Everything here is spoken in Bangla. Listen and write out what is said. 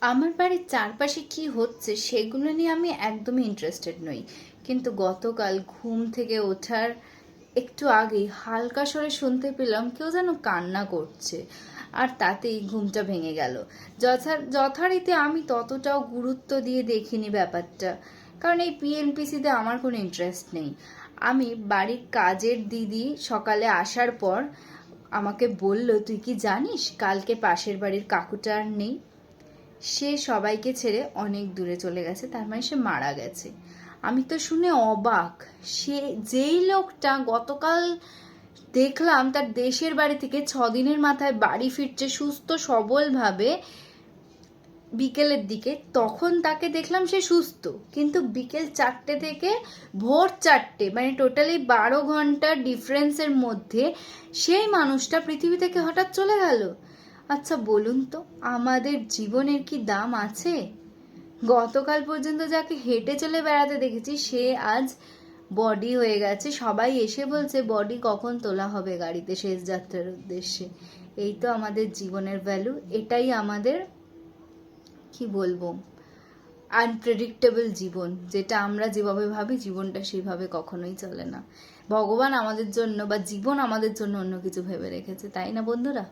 আমার বাড়ির চারপাশে কি হচ্ছে সেগুলো নিয়ে আমি একদমই ইন্টারেস্টেড নই, কিন্তু গতকাল ঘুম থেকে ওঠার একটু আগেই হালকা স্বরে শুনতে পেলাম কেউ যেন কান্না করছে, আর তাতেই ঘুমটা ভেঙে গেল। যথারীতি আমি ততটাও গুরুত্ব দিয়ে দেখিনি ব্যাপারটা, কারণ এই পিএনপিসিতে আমার কোনো ইন্টারেস্ট নেই। আমি বাড়ির কাজের দিদি সকালে আসার পর আমাকে বলল, তুই কি জানিস কালকে পাশের বাড়ির কাকুটা আর নেই, সে সবাইকে ছেড়ে অনেক দূরে চলে গেছে, তার মানে সে মারা গেছে। আমি তো শুনে অবাক। সে যেই লোকটা গতকাল দেখলাম তার দেশের বাড়ি থেকে 6 দিনের মাথায় বাড়ি ফিরছে সুস্থ সবলভাবে বিকেলের দিকে, তখন তাকে দেখলাম সে সুস্থ, কিন্তু বিকেল 4টে থেকে ভোর 4টে, মানে টোটালি 12 ঘন্টার ডিফারেন্সের মধ্যে সেই মানুষটা পৃথিবী থেকে হঠাৎ চলে গেল। আচ্ছা বলুন তো, আমাদের জীবনের কি দাম আছে? গতকাল পর্যন্ত যাকে হেঁটে চলে বেড়াতে দেখেছি সে আজ বডি হয়ে গেছে। সবাই এসে বলছে বডি কখন তোলা হবে গাড়িতে শেষ যাত্রার উদ্দেশ্যে। এই তো আমাদের জীবনের ভ্যালু, এটাই আমাদের কি বলবো আনপ্রেডিক্টেবল জীবন, যেটা আমরা যেভাবে ভাবি জীবনটা সেভাবে কখনোই চলে না। ভগবান আমাদের জন্য বা জীবন আমাদের জন্য অন্য কিছু ভেবে রেখেছে, তাই না বন্ধুরা?